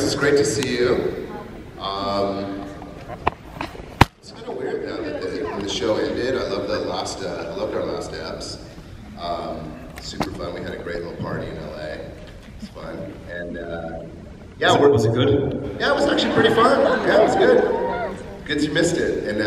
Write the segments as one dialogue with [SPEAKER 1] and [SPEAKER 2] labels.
[SPEAKER 1] it's great to see you. It's kind of weird now that the show ended. I loved our last eps. Super fun. We had a great little party in LA. It's fun. And yeah,
[SPEAKER 2] was it good?
[SPEAKER 1] Yeah, it was actually pretty fun. Yeah, it was good. Good you missed it. And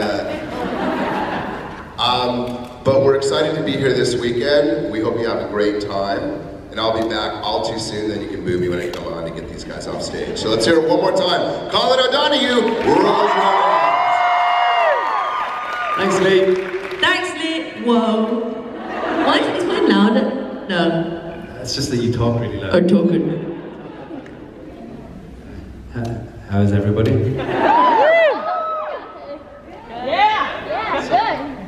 [SPEAKER 1] but we're excited to be here this weekend. We hope you have a great time. And I'll be back all too soon, then you can boo me when I come on to get these guys off stage. So let's hear it one more time. Colin O'Donoghue, Reynolds.
[SPEAKER 3] Thanks, Lee.
[SPEAKER 4] Thanks, Lee. Whoa. Why is mine louder? No.
[SPEAKER 3] It's just that you talk really loud.
[SPEAKER 4] I'm talking.
[SPEAKER 3] How is everybody?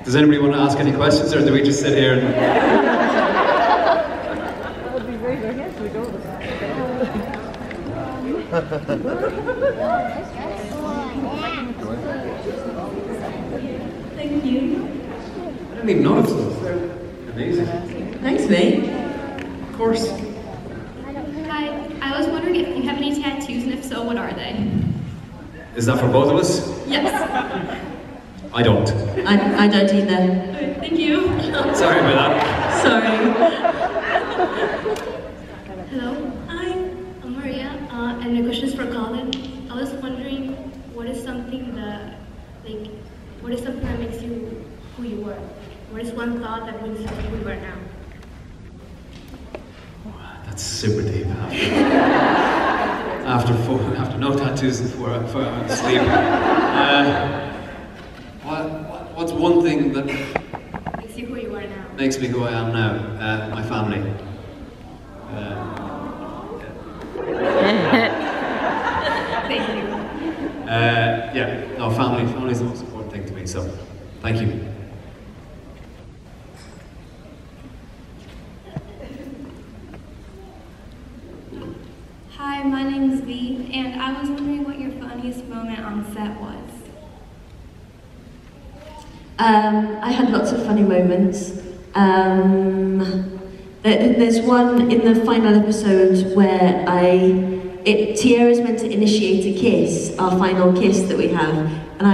[SPEAKER 3] Does anybody want to ask any questions, or do we just sit here and...
[SPEAKER 4] Thank you.
[SPEAKER 3] I didn't even notice those. They're amazing.
[SPEAKER 4] Thanks, mate.
[SPEAKER 3] Of course.
[SPEAKER 5] Hi, I was wondering if you have any tattoos, and if so, what are they?
[SPEAKER 3] Is that for both of us?
[SPEAKER 5] Yes.
[SPEAKER 3] I don't.
[SPEAKER 4] I don't either.
[SPEAKER 5] Thank you.
[SPEAKER 3] Sorry about that.
[SPEAKER 4] Sorry.
[SPEAKER 5] Hello. Hi, I'm Maria, and my question is for Colin. I was wondering, what is something that makes you who you are? What is one thought that makes you who you are now?
[SPEAKER 3] That's super deep. After no tattoos and 4 hours of sleep. What's one thing that
[SPEAKER 5] Makes you who you are now.
[SPEAKER 3] makes me who I am now? My family.
[SPEAKER 5] Thank you.
[SPEAKER 3] Yeah, no, family is the most important thing to me, so thank you.
[SPEAKER 5] Hi, my name's V, and I was wondering what your funniest moment on set was.
[SPEAKER 4] I had lots of funny moments. There's one in the final episode where Tierra's meant to initiate a kiss, our final kiss that we have, and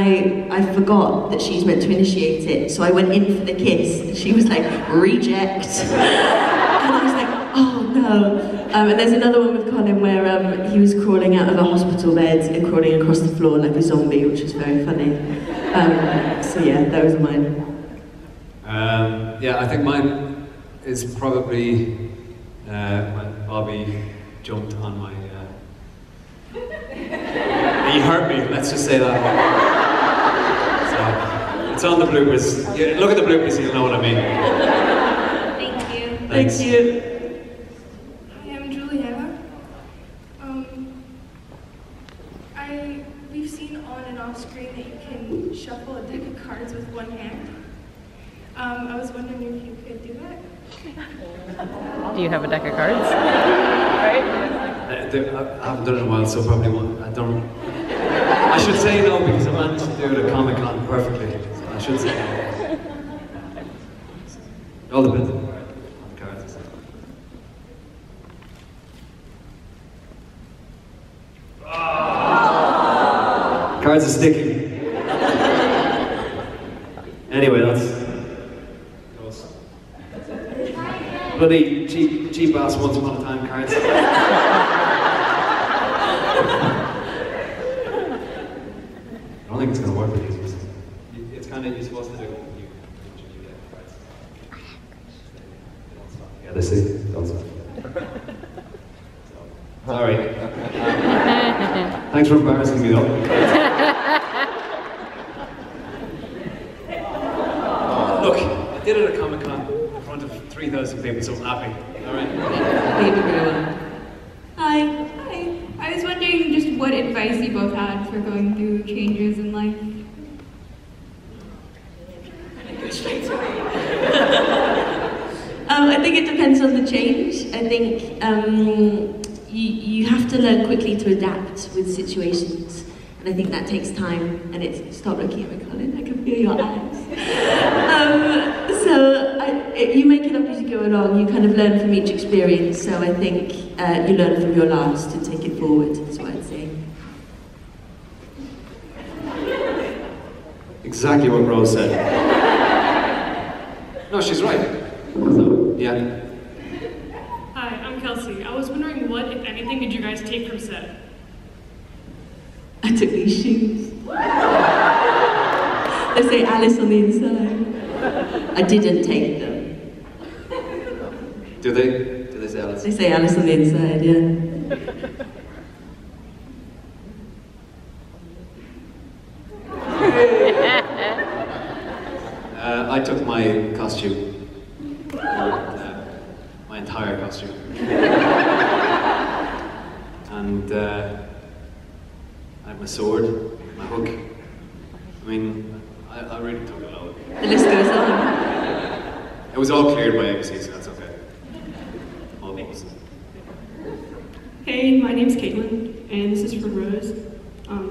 [SPEAKER 4] I forgot that she's meant to initiate it, so I went in for the kiss, and she was like, reject. And I was like, oh no. And there's another one with Colin where he was crawling out of a hospital bed and crawling across the floor like a zombie, which was very funny. So yeah, that was mine.
[SPEAKER 3] Yeah, I think mine is probably when Bobby jumped on my... He hurt me, let's just say that. So, it's on the bloopers. Yeah, look at the bloopers, you'll know what I mean.
[SPEAKER 5] Thank you.
[SPEAKER 3] Thanks.
[SPEAKER 4] Thank you.
[SPEAKER 6] Hi, I'm Juliana. We've seen on and off screen that you can shuffle a deck of cards with one hand. I was wondering if you could do that.
[SPEAKER 7] Do you have a deck of cards?
[SPEAKER 3] I haven't done it in a while, so probably won't. I should say no because I managed to do it at Comic-Con perfectly. So I should say no. It all depends on the cards and stuff. Cards are sticky. Anyway, that's... Bloody cheap ass once upon a time cards. I don't think it's going to work with these. It's kind of, you're supposed to do it when you get cards. Yeah, they see. Don't stop. Sorry. Thanks for embarrassing me though. Look, I did it at Comic-Con in front of 3,000 people, so I'm happy. Alright?
[SPEAKER 5] Hi. I was wondering just what advice you both had for going through changes in life.
[SPEAKER 4] I think it depends on the change. I think you have to learn quickly to adapt with situations, and I think that takes time. And it's stop looking at me, Colin. I can feel your eyes. You make it up as you go along. You kind of learn from each experience. So I think you learn from your last and take it forward. That's what I'd say.
[SPEAKER 3] Exactly what Rose said. No, she's right. So, yeah.
[SPEAKER 2] Hi, I'm Kelsey. I was wondering what, if anything, did you guys take from set?
[SPEAKER 4] I took these shoes. They say Alice on the inside. I didn't take them.
[SPEAKER 3] Do they? Do they say Alice?
[SPEAKER 4] They say Alice on the inside, yeah.
[SPEAKER 3] I took my costume. My entire costume. And I had my sword, my hook. I mean, I really took it all.
[SPEAKER 4] The list goes on.
[SPEAKER 3] It was all cleared by ABC, so that's okay. Almost.
[SPEAKER 2] Hey, my name's Caitlin, and this is for Rose.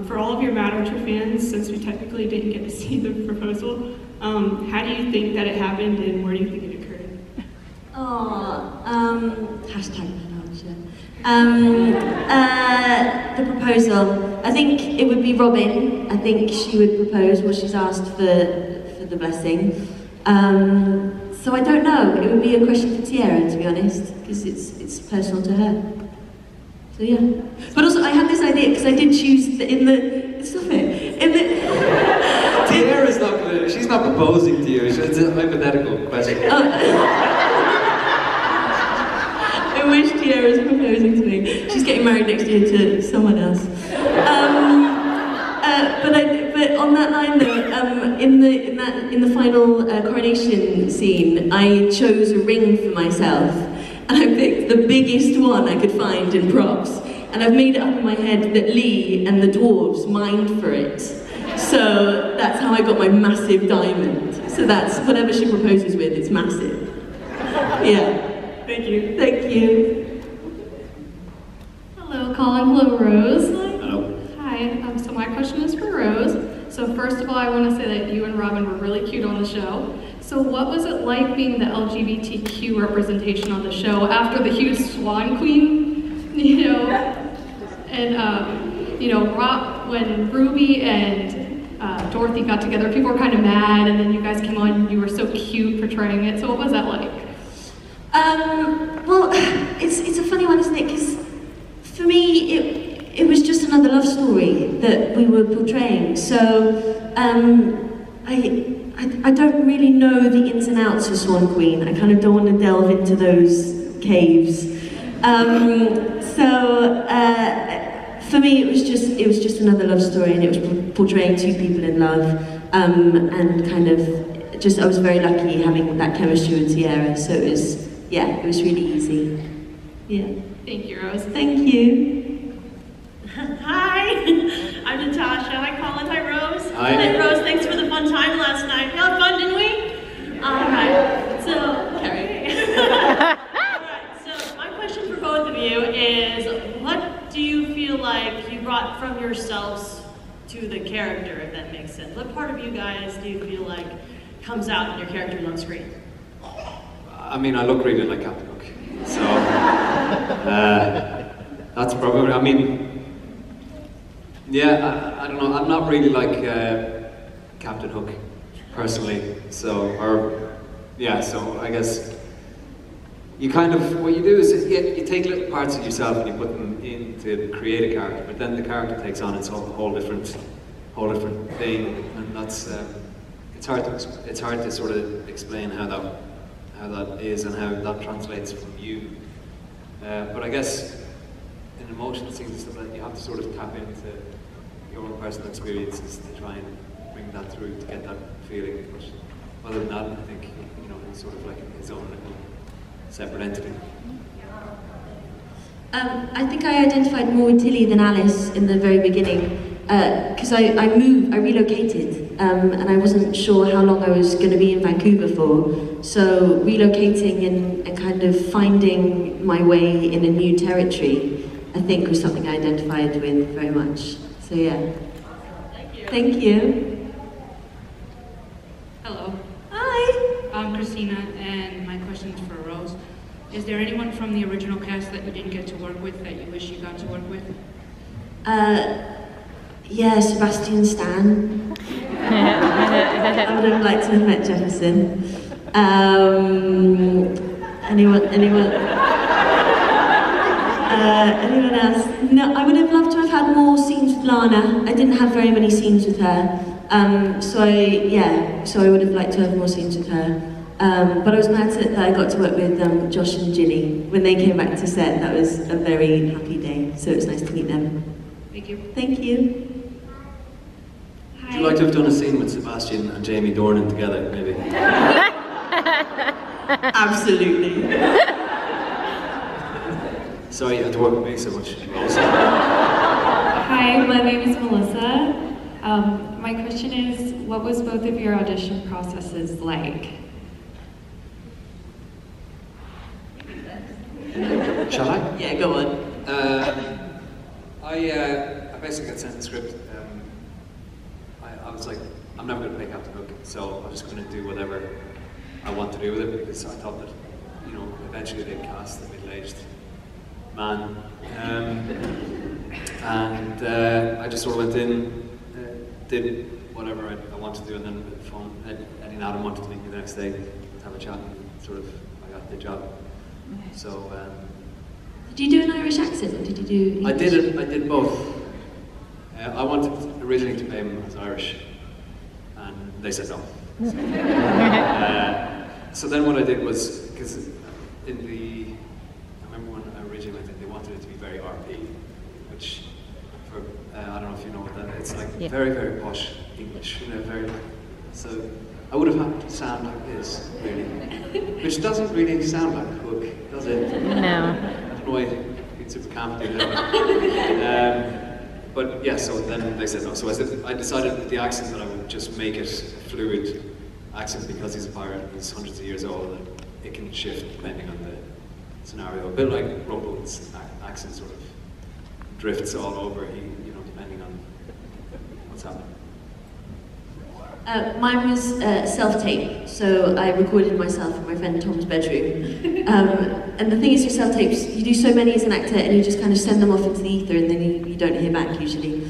[SPEAKER 2] For all of your Mad Archer fans, since we technically didn't get to see the proposal, how do you think that it happened, and where do you think it occurred?
[SPEAKER 4] Hashtag Mad Archer. The proposal. I think it would be Robin. I think she would propose what she's asked for the blessing. So I don't know. It would be a question for Tiara, to be honest, because it's personal to her. So yeah. But also, I had this idea because I did choose stop it.
[SPEAKER 3] Tiara's not gonna. She's not proposing to you. It's a hypothetical question.
[SPEAKER 4] I wish Tiara's proposing to me. She's getting married next year to someone else. But on that line though, in the final coronation scene, I chose a ring for myself, and I picked the biggest one I could find in props, and I've made it up in my head that Lee and the dwarves mined for it. So that's how I got my massive diamond. So that's whatever she proposes with, it's massive. Yeah.
[SPEAKER 2] Thank you.
[SPEAKER 4] Thank you.
[SPEAKER 8] Hello, Colin. Hello, Rose.
[SPEAKER 3] Hello.
[SPEAKER 8] Hi. So my question is for Rose. So first of all, I want to say that you and Robin were really cute on the show. So what was it like being the LGBTQ representation on the show after the huge Swan Queen? You know, and when Ruby and Dorothy got together, people were kind of mad, and then you guys came on and you were so cute portraying it. So what was that like?
[SPEAKER 4] Well, it's a funny one, isn't it? Because for me, it was just another love story that we were portraying. So I don't really know the ins and outs of Swan Queen. I kind of don't want to delve into those caves. For me, it was just another love story, and it was portraying two people in love, and kind of just I was very lucky having that chemistry with Tiara. So it was really easy. Yeah.
[SPEAKER 8] Thank you, Rose.
[SPEAKER 4] Thank you.
[SPEAKER 9] Hi, I'm Natasha. Hi, Colin. Hi, Rose.
[SPEAKER 3] Hi.
[SPEAKER 9] Hi, Rose. Thanks for the fun time last night. We had fun, didn't we? All right. So, Carrie. All right. So, my question for both of you is, what do you feel like you brought from yourselves to the character, if that makes sense? What part of you guys do you feel like comes out in your characters on screen?
[SPEAKER 3] I mean, I look really like Captain Hook. So, that's probably, I mean, yeah, I don't know, I'm not really like Captain Hook, personally, so I guess you kind of, what you do is you take little parts of yourself and you put them in to create a character, but then the character takes on its whole different thing, and that's, it's hard to sort of explain how that is and how that translates from you. But I guess in emotional scenes and stuff like that, you have to sort of tap into your own personal experiences to try and bring that through to get that feeling. But other than that, I think he's sort of like his own little separate entity.
[SPEAKER 4] I think I identified more with Tilly than Alice in the very beginning. Because I relocated, and I wasn't sure how long I was going to be in Vancouver for. So relocating and kind of finding my way in a new territory, I think was something I identified with very much. So yeah.
[SPEAKER 9] Thank you.
[SPEAKER 4] Thank you.
[SPEAKER 10] Hello,
[SPEAKER 4] Hi.
[SPEAKER 10] I'm Christina, and my question is for Rose. Is there anyone from the original cast that you didn't get to work with that you wish you got to work with?
[SPEAKER 4] Yeah, Sebastian Stan. I would have liked to have met Jefferson. Anyone else? No, I would have loved to have had more scenes with Lana. I didn't have very many scenes with her. So I would have liked to have more scenes with her. But I was glad that I got to work with Josh and Ginny. When they came back to set, that was a very happy day. So it was nice to meet them.
[SPEAKER 10] Thank you.
[SPEAKER 4] Thank you.
[SPEAKER 3] Would you like to have done a scene with Sebastian and Jamie Dornan together, maybe?
[SPEAKER 4] Absolutely.
[SPEAKER 3] Sorry you had to work with me so much.
[SPEAKER 8] Hi, my name is Melissa. My question is, what was both of your audition processes like?
[SPEAKER 3] Shall I?
[SPEAKER 4] Yeah, go on.
[SPEAKER 3] I basically got sent the script. I was like, I'm never going to play Captain Hook, so I'm just going to do whatever I want to do with it, because I thought that, you know, eventually they'd cast a middle-aged man. I just sort of went in, did whatever I wanted to do, and then the phone, Eddie and Adam wanted to meet me the next day to have a chat, and sort of, I got the job. So.
[SPEAKER 4] Did you do an Irish accent, or did you do English?
[SPEAKER 3] I did both. I wanted originally to play him as Irish, and they said no. So then what I did was, because I remember when I originally went in, they wanted it to be very RP, which, for, I don't know if you know what that is, it's like very, very posh English, you know, so I would have had to sound like this, really, which doesn't really sound like Hook, does it?
[SPEAKER 7] No.
[SPEAKER 3] Why it's super camp do that. But yeah, so then they said no. So I decided with the accent that I would just make it a fluid accent, because he's a pirate and he's hundreds of years old, and it can shift depending on the scenario. A bit like Robo's accent sort of drifts all over, you know, depending on what's happening.
[SPEAKER 4] Mine was self-tape, so I recorded myself in my friend Tom's bedroom. And the thing is with self-tapes, you do so many as an actor and you just kind of send them off into the ether, and then you don't hear back usually.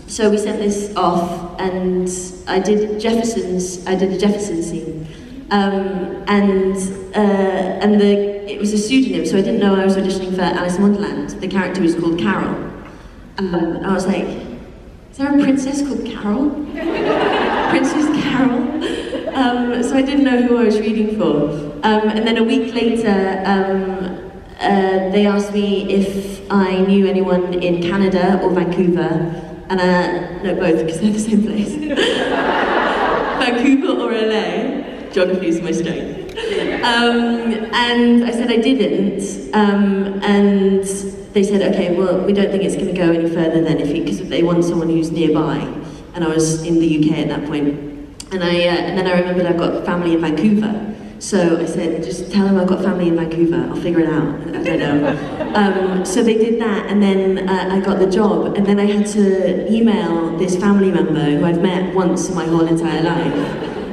[SPEAKER 4] So we sent this off, and I did a Jefferson scene. It was a pseudonym, so I didn't know I was auditioning for Alice in Wonderland. The character was called Carol. And I was like, is there a princess called Carol? Princess Carol? So I didn't know who I was reading for. And then a week later, they asked me if I knew anyone in Canada or Vancouver. And no, both, because they're the same place. Vancouver or LA. Geography is my strength. And I said I didn't. And they said, okay, well, we don't think it's going to go any further then, because they want someone who's nearby. And I was in the UK at that point. And then I remembered I've got family in Vancouver. So I said, just tell them I've got family in Vancouver, I'll figure it out, I don't know. So they did that, and then I got the job, and then I had to email this family member who I've met once in my whole entire life,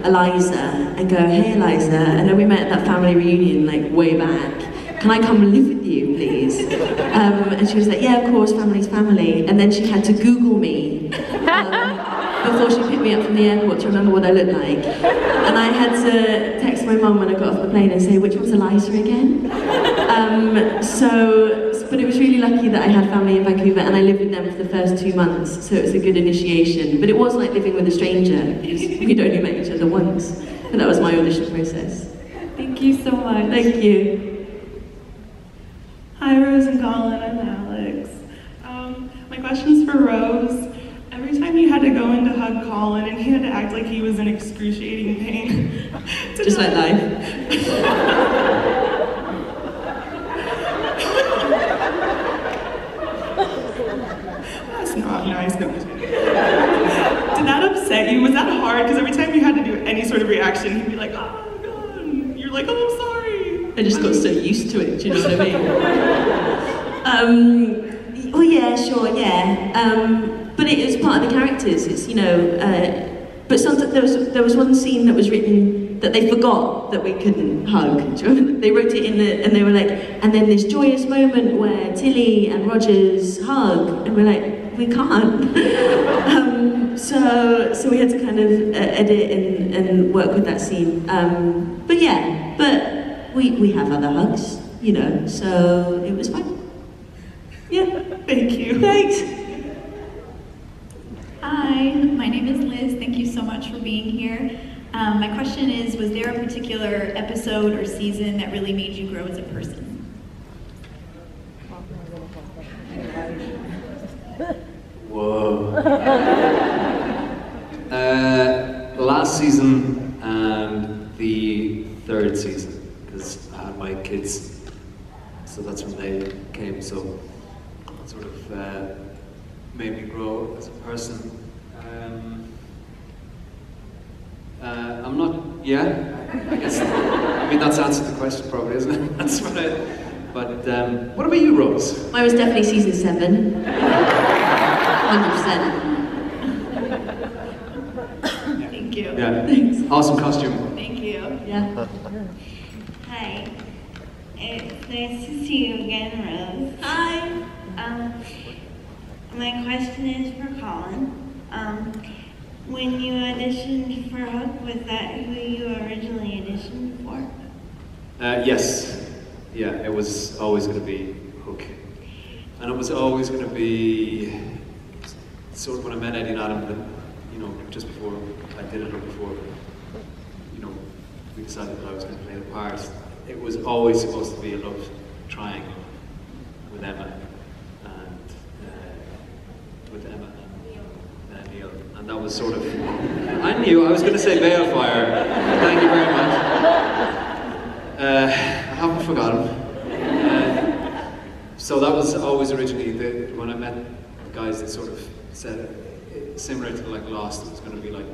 [SPEAKER 4] Eliza, and go, hey Eliza, I know we met at that family reunion like way back, can I come and live with you, please? And she was like, yeah, of course, family's family. And then she had to Google me before she picked me up from the airport to remember what I looked like. And I had to text my mum when I got off the plane and say, which one's Eliza again? But it was really lucky that I had family in Vancouver, and I lived with them for the first 2 months, so it was a good initiation. But it was like living with a stranger, because we'd only met each other once. But that was my audition process.
[SPEAKER 8] Thank you so much.
[SPEAKER 4] Thank you.
[SPEAKER 6] Hi, Rose and Colin, I'm Alex. My question's for Rose. Every time you had to go in to hug Colin, and he had to act like he was in excruciating pain.
[SPEAKER 4] Just like life.
[SPEAKER 6] That's not nice. No. Did that upset you? Was that hard? Because every time you had to do any sort of reaction, he'd be like, oh my god. And you're like, oh, I'm sorry.
[SPEAKER 4] I just got so used to it, do you know what I mean? Well, yeah, sure, yeah. But it was part of the characters, it's, you know, but sometimes there was one scene that was written that they forgot that we couldn't hug. Do you remember? They wrote it in and they were like, and then this joyous moment where Tilly and Rogers hug, and we're like, we can't. So we had to kind of edit and work with that scene. But yeah, but we have other hugs, you know, so it was fine. Yeah.
[SPEAKER 6] Thank you.
[SPEAKER 4] Thanks.
[SPEAKER 11] Hi, my name is Liz. Thank you so much for being here. My question is, was there a particular episode or season that really made you grow as a person?
[SPEAKER 3] Whoa. Last season and the third season, because I had my kids, so that's when they came, so it sort of made me grow as a person. I'm not, yeah, I guess, I mean that's answered the question probably, isn't it? That's what but what about you, Rose?
[SPEAKER 4] Mine was definitely season 7. 100%.
[SPEAKER 11] Thank you.
[SPEAKER 3] Yeah.
[SPEAKER 4] Thanks.
[SPEAKER 3] Awesome costume.
[SPEAKER 11] Thank you.
[SPEAKER 4] Yeah.
[SPEAKER 12] Hi. It's nice to see you again, Rose.
[SPEAKER 11] Hi.
[SPEAKER 12] My question is for Colin. When you auditioned for Hook, was that who you originally auditioned for?
[SPEAKER 3] Yes. Yeah, it was always going to be Hook. And it was always going to be sort of when I met Eddie and Adam, you know, just before I did it or before, you know, we decided that I was going to play the part. It was always supposed to be a love triangle with Emma and Neil. And that was sort of, I knew, I was going to say Balefire. Thank you very much. I haven't forgotten. So that was always originally, when I met the guys, they sort of said, similar to like Lost, it was going to be like,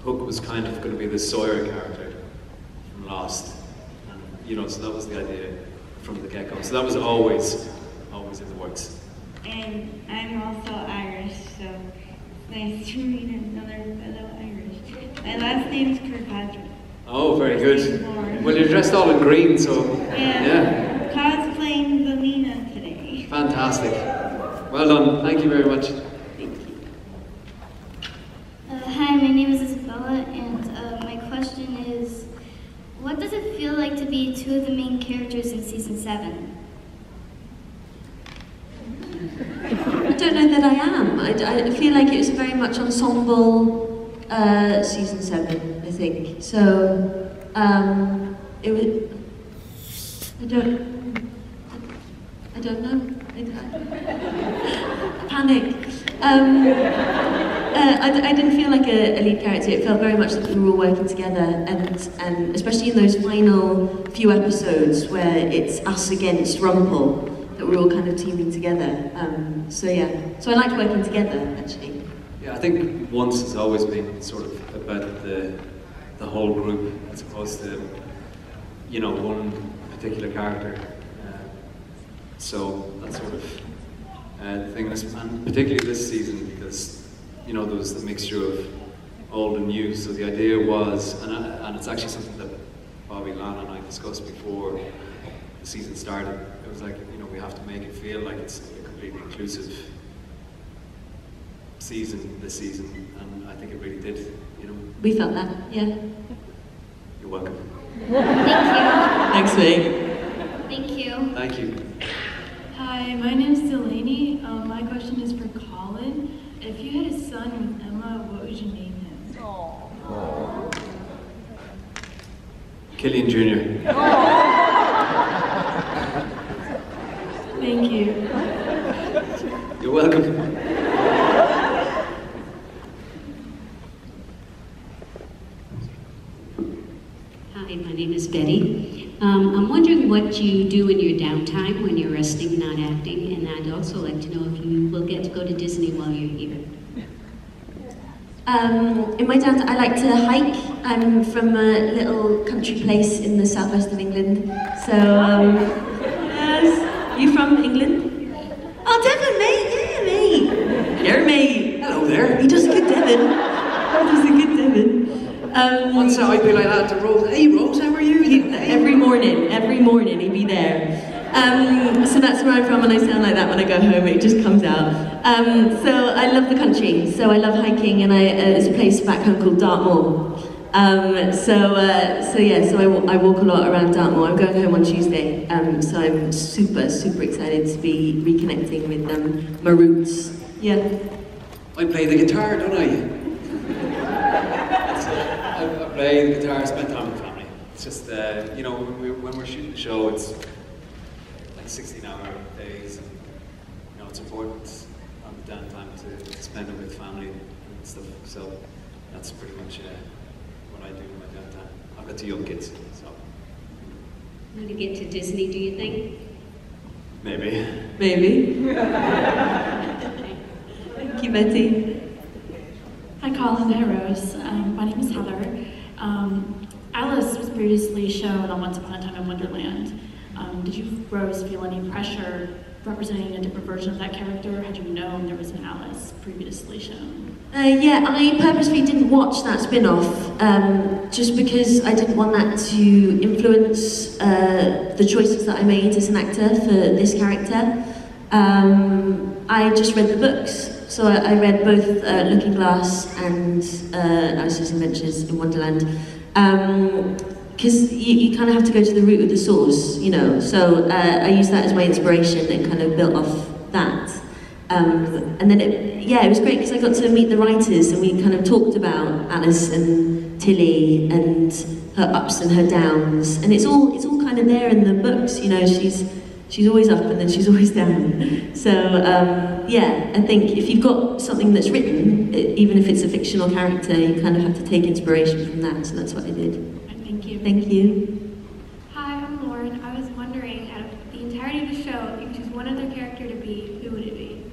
[SPEAKER 3] Hook was kind of going to be the Sawyer character from Lost. And, you know, so that was the idea from the get-go. So that was always in the works.
[SPEAKER 12] And I'm also Irish, so it's nice to meet another fellow Irish. My last name's Kirkpatrick.
[SPEAKER 3] Oh, very good. Well, you're dressed all in green, so yeah.
[SPEAKER 12] Cosplaying Zelina today.
[SPEAKER 3] Fantastic. Well done. Thank you very much.
[SPEAKER 13] Hi, my name is Isabella, and my question is, what does it feel like to be two of the main characters in season 7?
[SPEAKER 4] I don't know that I am. I feel like it was very much ensemble season 7, I think. So it was. I don't know. Panic. I didn't feel like a lead character. It felt very much like we were all working together, and especially in those final few episodes where it's us against Rumpel, that we're all kind of teaming together. So yeah, so I liked working together, actually.
[SPEAKER 3] Yeah, I think Once has always been sort of about the whole group as opposed to, you know, one particular character. So that's sort of the thing, and particularly this season, because, you know, there was the mixture of old and new. So the idea was, and it's actually something that Bobby, Lana and I discussed before the season started. It was like, you know, we have to make it feel like it's a completely inclusive season this season, and I think it really did, you know.
[SPEAKER 4] We felt that, yeah.
[SPEAKER 3] You're welcome.
[SPEAKER 4] Thank you. Thanks, mate.
[SPEAKER 13] Thank you.
[SPEAKER 3] Thank you.
[SPEAKER 11] Hi, my name is Delaney. My question is for Colin. If you had a son with Emma, what would you name him?
[SPEAKER 3] Oh. Killian Jr.
[SPEAKER 11] Thank you.
[SPEAKER 3] You're welcome.
[SPEAKER 14] Hi, my name is Betty. I'm wondering what you do in your downtime when you're resting, not acting, and I'd also like to know if you will get to go to Disney while you're here.
[SPEAKER 4] In my downtime, I like to hike. I'm from a little country place in the southwest of England. So, yes. You from England? Oh, Devon, mate. Yeah, mate. Yeah, mate.
[SPEAKER 3] Hello there.
[SPEAKER 4] He does a good Devon. He does a good Devon.
[SPEAKER 3] Once I'd be like that to Rose. Hey, Rose, how are you?
[SPEAKER 4] Every morning he'd be there. So that's where I'm from, and I sound like that when I go home. It just comes out. So I love the country. So I love hiking, and there's a place back home called Dartmoor. So I walk a lot around Dartmoor. I'm going home on Tuesday, so I'm super excited to be reconnecting with my roots. Yeah.
[SPEAKER 3] I play the guitar, don't I? I play the guitar, spend time with family. It's just, you know, when we're shooting the show, it's like 16-hour days. And, you know, it's important on the downtime to spend it with family and stuff. So that's pretty much what I do in my downtime. I've got 2 young kids, so.
[SPEAKER 14] Want to get to Disney, do you think?
[SPEAKER 3] Maybe.
[SPEAKER 4] Maybe. Thank you, Betty.
[SPEAKER 15] Hi, Colin. Hi, Rose. My name is Heather. Alice was previously shown on Once Upon a Time in Wonderland. Did you, Rose, feel any pressure representing a different version of that character? Had you known there was an Alice previously shown?
[SPEAKER 4] Yeah, I purposely didn't watch that spin-off just because I didn't want that to influence the choices that I made as an actor for this character. I just read the books. So I read both Looking Glass and Alice's Adventures in Wonderland. Because you kind of have to go to the root of the source, you know. So I used that as my inspiration and kind of built off that. And then it was great because I got to meet the writers and we kind of talked about Alice and Tilly and her ups and her downs. And it's all kind of there in the books, you know. She's always up and then she's always down. So I think if you've got something that's written, even if it's a fictional character, you kind of have to take inspiration from that. So that's what I did.
[SPEAKER 15] Thank you.
[SPEAKER 4] Thank you.
[SPEAKER 5] Hi, I'm Lauren. I was wondering, out of the entirety of the show, if you could choose one other character to be, who would it be?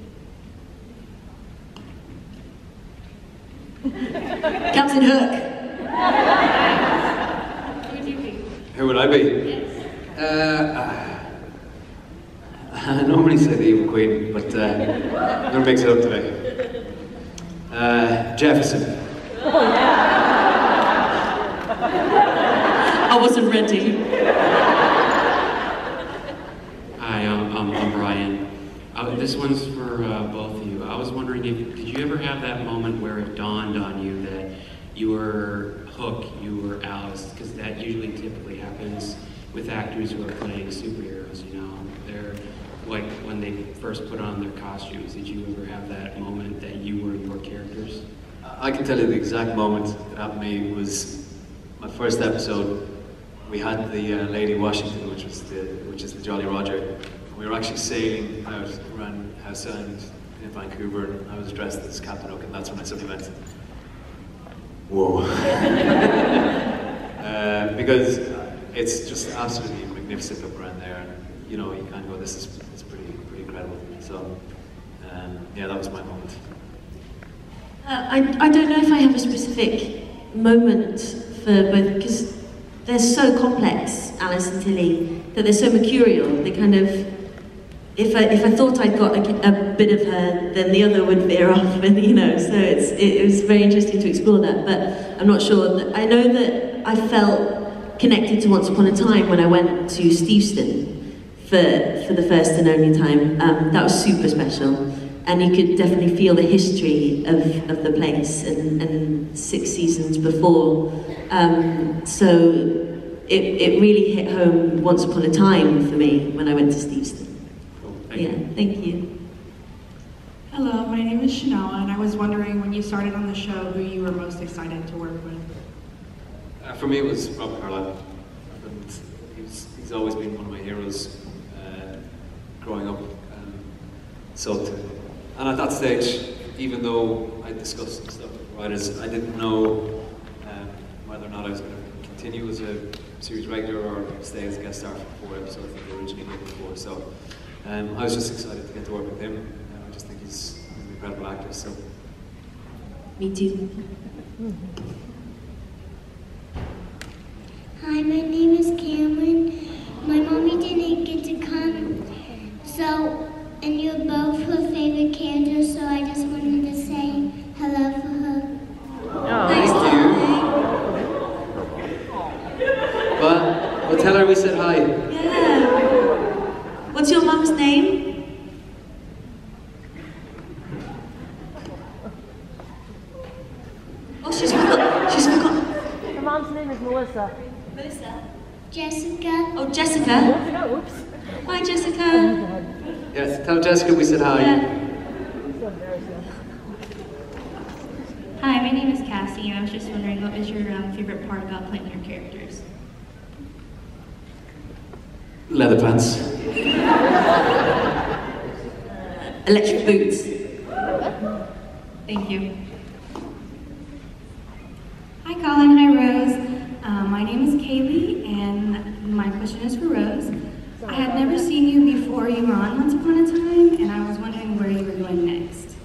[SPEAKER 4] Captain Hook.
[SPEAKER 5] Who would you be?
[SPEAKER 3] Who would I be?
[SPEAKER 5] Yes.
[SPEAKER 3] I normally say the Evil Queen, but I'm going to mix it up today. Jefferson.
[SPEAKER 4] I wasn't ready.
[SPEAKER 16] Hi, I'm Brian. This one's for both of you. I was wondering, did you ever have that moment where it dawned on you that you were Hook, you were Alice? Because that usually typically happens with actors who are playing superheroes, you know. They're like when they first put on their costumes. Did you ever have that moment that you were your characters?
[SPEAKER 3] I can tell you the exact moment that happened to me was my first episode. We had the Lady Washington, which is the Jolly Roger. We were actually sailing out around House Island in Vancouver, and I was dressed as Captain Hook, and that's when I suddenly went, whoa. Because it's just absolutely magnificent up around there, and you know, you kind of go, this is pretty incredible. So, yeah, that was my moment.
[SPEAKER 4] I don't know if I have a specific moment for both, because they're so complex, Alice and Tilly, that they're so mercurial. They kind of, if I thought I'd got a bit of her, then the other would veer off, and you know. So it was very interesting to explore that. But I'm not sure. I know that I felt connected to Once Upon a Time when I went to Steveston for the first and only time. That was super special. And you could definitely feel the history of the place and 6 seasons before. So it really hit home Once Upon a Time for me when I went to Steveston.
[SPEAKER 16] Cool. Thank you.
[SPEAKER 4] Thank you.
[SPEAKER 6] Hello, my name is Chanel, and I was wondering when you started on the show who you were most excited to work with.
[SPEAKER 3] For me, it was Robert Carlyle. And he's always been one of my heroes growing up. And at that stage, even though I discussed some stuff with the writers, I didn't know whether or not I was going to continue as a series regular or stay as a guest star for 4 episodes that we originally looking for. So I was just excited to get to work with him. I just think he's an incredible actor. So.
[SPEAKER 4] Me too.
[SPEAKER 13] Hi, my name is Cameron. My mommy didn't get to come, and you're both her favorite characters, so I just wanted to say hello for her.
[SPEAKER 3] Oh, thank you. But tell her we said hi.
[SPEAKER 4] Yeah. She's forgot.
[SPEAKER 17] Her mom's name is Melissa.
[SPEAKER 4] Melissa?
[SPEAKER 13] Jessica.
[SPEAKER 4] Oh, Jessica.
[SPEAKER 17] Oops.
[SPEAKER 4] Hi, Jessica.
[SPEAKER 3] Yes, tell Jessica we said hi.
[SPEAKER 18] Hi, my name is Cassie, and I was just wondering what was your favorite part about playing your characters?
[SPEAKER 3] Leather pants.
[SPEAKER 4] Electric boots.
[SPEAKER 18] Thank you. Hi, Colin. Hi, Rose. My name is Kaylee, and my question is for Rose. I had never seen you before you were on Once Upon a Time, and I was wondering where you were going next.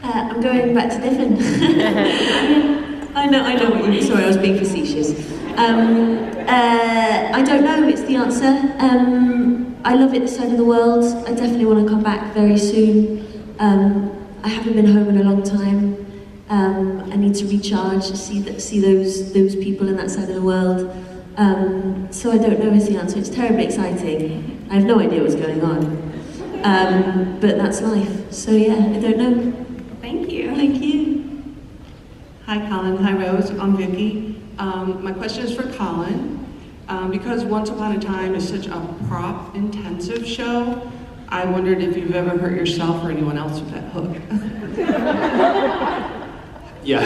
[SPEAKER 4] I'm going back to Niffen. I know what you mean. Sorry, I was being facetious. I don't know, it's the answer. I love it this side of the world. I definitely want to come back very soon. I haven't been home in a long time. I need to recharge, see those people in that side of the world. So I don't know is the answer. It's terribly exciting. I have no idea what's going on. But that's life. So yeah, I don't know.
[SPEAKER 18] Thank you.
[SPEAKER 4] Thank you.
[SPEAKER 6] Hi Colin, hi Rose, I'm Vicky. My question is for Colin. Because Once Upon a Time is such a prop-intensive show, I wondered if you've ever hurt yourself or anyone else with that hook.
[SPEAKER 3] Yeah.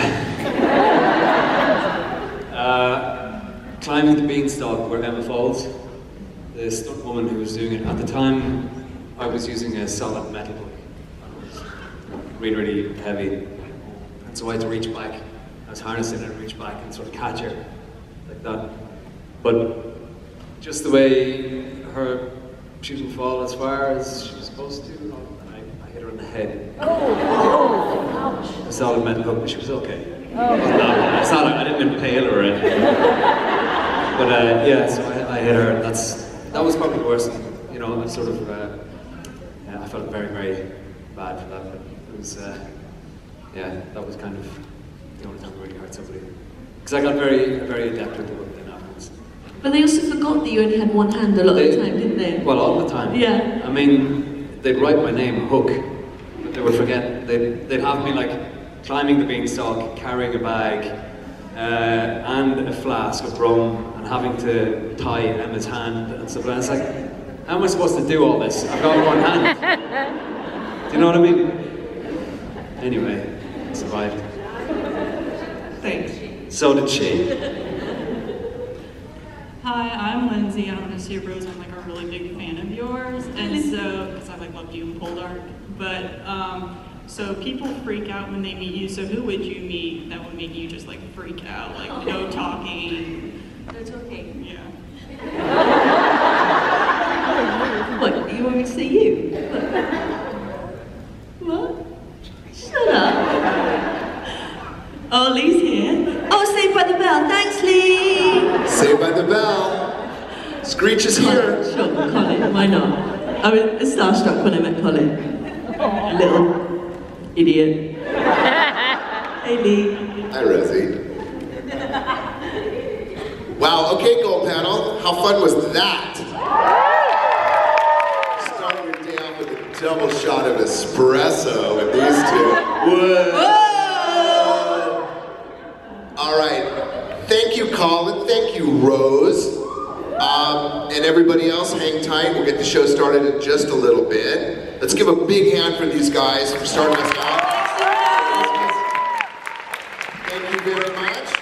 [SPEAKER 3] Climbing the beanstalk where Emma falls, the stunt woman who was doing it at the time, I was using a solid metal hook. It was really, really heavy. And so I had to reach back. I was harnessing it and reach back and sort of catch her like that. But just the way she didn't fall as far as she was supposed to, and I hit her in the head. A solid metal hook, but she was okay. I didn't impale her or anything. But yeah, so I hit her, and that was probably the worst. You know, I sort of, yeah, I felt very, very bad for that, but it was, yeah, that was kind of the only time it really hurt somebody. Because I got very, very adept with the hook then afterwards.
[SPEAKER 4] But they also forgot that you only had one hand a lot of the time, didn't they?
[SPEAKER 3] Well, all the time.
[SPEAKER 4] Yeah.
[SPEAKER 3] I mean, they'd write my name, Hook, but they would forget. They'd have me like climbing the beanstalk, carrying a bag, and a flask of rum, and having to tie Emma's hand and stuff. And it's like, how am I supposed to do all this? I've got one hand. Do you know what I mean? Anyway, I survived.
[SPEAKER 6] Thanks.
[SPEAKER 3] So did she.
[SPEAKER 19] Hi, I'm Lindsay. I'm gonna say Rose. I'm like a really big fan of yours, and so because I like loved you in Cold Dark. But so people freak out when they meet you. So who would you meet that would make you just like freak out? Like no talking.
[SPEAKER 4] No talking.
[SPEAKER 19] Yeah.
[SPEAKER 4] What? You want me to say you? What? Shut up. Oh, Lee's here. Oh, Saved by the Bell. Thanks, Lee.
[SPEAKER 1] Saved by the Bell. Screech is here.
[SPEAKER 4] Sure, Colin. Why not? I was starstruck when I met Colin. Little idiot. Hey, Lee.
[SPEAKER 1] Hi, Rosie. Wow, okay, gold panel. How fun was that? Start your day off with a double shot of espresso with these two. Whoa! All right. Thank you, Colin. Thank you, Rose. And everybody else, hang tight. We'll get the show started in just a little bit. Let's give a big hand for these guys for starting us out. Thank you very much.